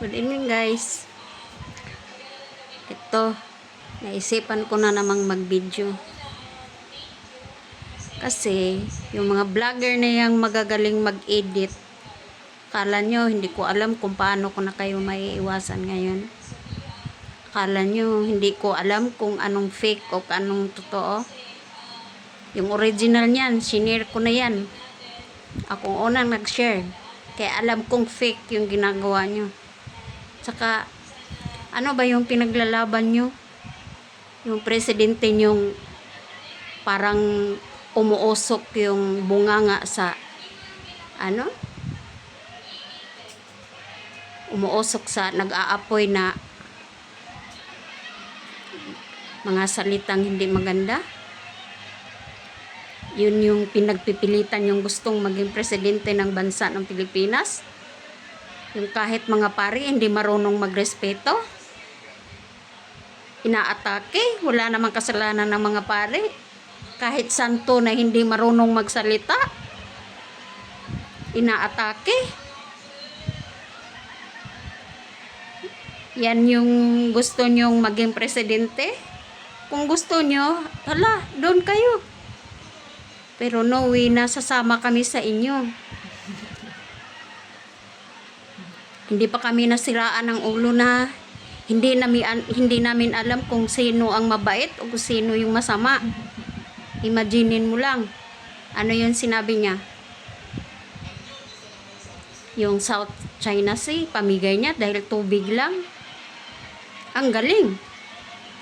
Good evening guys. Ito, naisipan ko na namang mag-video. Kasi, yung mga vlogger na yang magagaling mag-edit, kala nyo, hindi ko alam kung paano ko na kayo maiiwasan ngayon. Kala nyo, hindi ko alam kung anong fake o anong totoo. Yung original niyan, sinare ko na yan. Akong unang nag-share. Kaya alam kong fake yung ginagawa nyo. Tsaka, ano ba yung pinaglalaban nyo? Yung presidente nyong parang umuusok yung bunganga sa, umuusok sa nag-aapoy na mga salitang hindi maganda. Yun yung pinagpipilitan yung gustong maging presidente ng bansa ng Pilipinas. Yung kahit mga pari hindi marunong magrespeto, inaatake, wala namang kasalanan ng mga pari. Kahit santo na hindi marunong magsalita, inaatake. Yan yung gusto nyong maging presidente. Kung gusto nyo, hala, doon kayo. Pero no way, nasasama kami sa inyo. Hindi pa kami nasiraan ng ulo na hindi namin alam kung sino ang mabait o kung sino yung masama. Imaginin mo lang. Ano yung sinabi niya? Yung South China Sea, pamigay niya dahil tubig lang. Ang galing.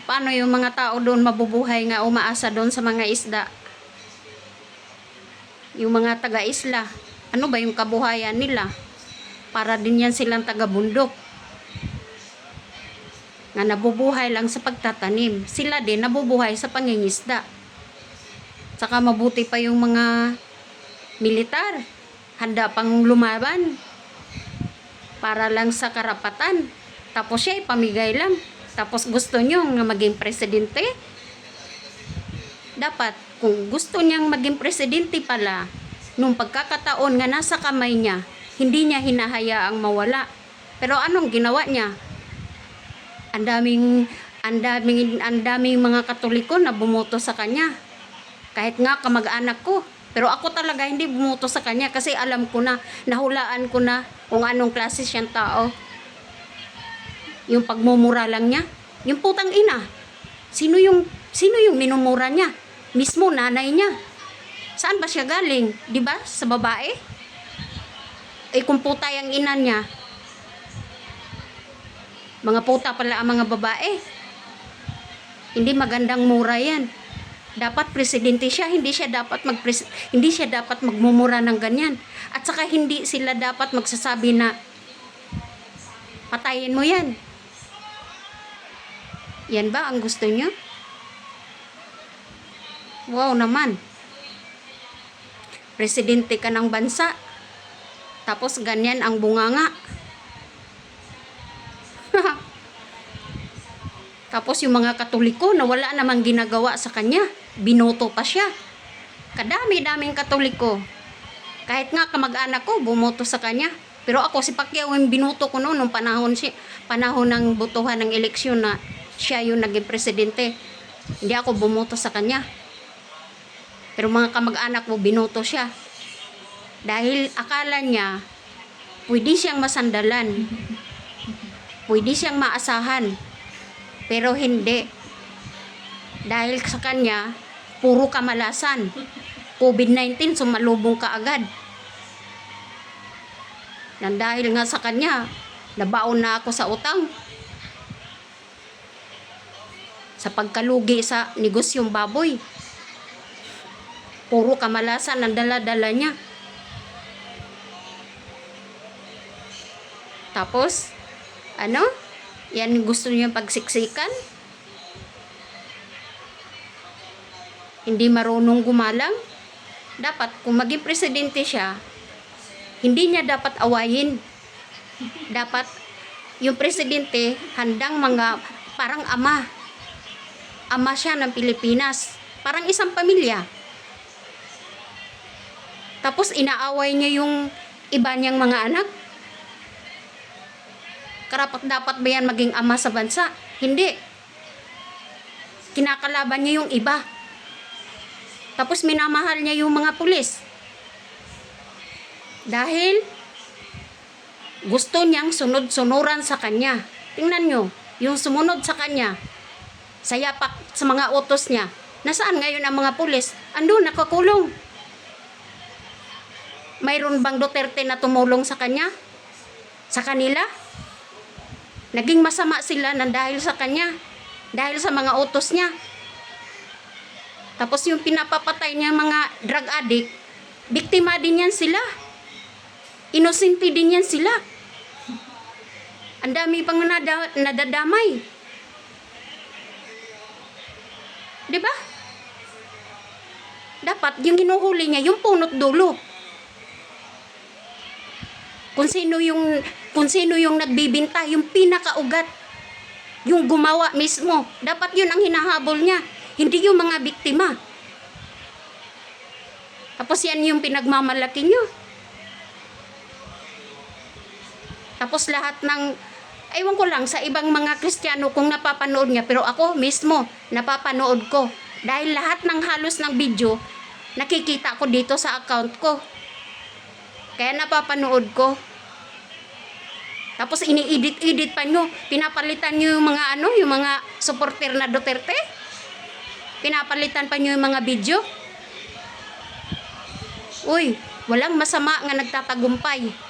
Paano yung mga tao doon mabubuhay nga umaasa doon sa mga isda? Yung mga taga-isla, ano ba yung kabuhayan nila? Para din yan silang taga-bundok. Nga nabubuhay lang sa pagtatanim. Sila din nabubuhay sa pangingisda. Saka mabuti pa yung mga militar. Handa pang lumaban. Para lang sa karapatan. Tapos siya ipamigay lang. Tapos gusto nyo nga maging presidente. Dapat, kung gusto niyang maging presidente pala, nung pagkakataon nga nasa kamay niya, hindi niya hinahayaang mawala. Pero anong ginawa niya? Ang daming mga Katoliko na bumoto sa kanya. Kahit nga kamag-anak ko. Pero ako talaga hindi bumoto sa kanya kasi alam ko na, nahulaan ko na kung anong klase siyang tao. Yung pagmumura lang niya. Yung putang ina. Sino yung minumura niya? Mismo nanay niya. Saan ba siya galing? 'Di ba? Sa babae? Kung puta yung ina niya. Mga puta pala ang mga babae. Hindi magandang mura yan. Dapat presidente siya, hindi siya dapat magmumura ng ganyan. At saka hindi sila dapat magsasabi na patayin mo yan. Yan ba ang gusto niyo? Wow naman. Presidente ka ng bansa. Tapos ganyan ang bunganga. Tapos yung mga Katoliko na wala namang ginagawa sa kanya, binoto pa siya. Kadami-daming Katoliko. Kahit nga kamag-anak ko, bumoto sa kanya. Pero ako, si Pacquiao yung binoto ko noon, nung panahon ng botohan ng eleksyon na siya yung naging presidente. Hindi ako bumoto sa kanya. Pero mga kamag-anak ko, binoto siya. Dahil akala niya, pwede siyang masandalan. Pwede siyang maasahan. Pero hindi. Dahil sa kanya, puro kamalasan. COVID-19, sumalubong ka agad. Nang dahil nga sa kanya, nabaon na ako sa utang. Sa pagkalugi sa negosyong baboy. Puro kamalasan ang dala-dala niya. Tapos, yan gusto niya pagsiksikan. Hindi marunong gumalang. Dapat, kung maging presidente siya, hindi niya dapat awayin. Dapat, yung presidente, handang parang ama. Ama siya ng Pilipinas. Parang isang pamilya. Tapos, inaaway niya yung iba niyang mga anak. Karapat dapat ba yan maging ama sa bansa? Hindi. Kinakalaban niya yung iba. Tapos minamahal niya yung mga pulis. Dahil gusto niyang sunod-sunuran sa kanya. Tingnan nyo, yung sumunod sa kanya, sa yapak, sa mga utos niya. Nasaan ngayon ang mga pulis? Andun, nakakulong. Mayroon bang Duterte na tumulong sa kanya? Sa kanila? Naging masama sila na dahil sa kanya. Dahil sa mga utos niya. Tapos yung pinapapatay niya mga drug addict, biktima din yan sila. Inosente din yan sila. Ang dami pang nadadamay. Diba? Dapat yung hinuhuli niya, yung punot dulo. Kung sino yung nagbibinta, yung pinakaugat, yung gumawa mismo, dapat yun ang hinahabol niya, hindi yung mga biktima. Tapos yan yung pinagmamalaki nyo. Tapos lahat ng, ewan ko lang, sa ibang mga Kristiyano kung napapanood niya, pero ako mismo, napapanood ko. Dahil lahat ng halos ng video, nakikita ko dito sa account ko. Kaya napapanood ko. Tapos ini-edit pa nyo. Pinapalitan nyo yung mga yung mga supporter na Duterte. Pinapalitan pa nyo yung mga video. Uy, walang masama nga nagtatagumpay.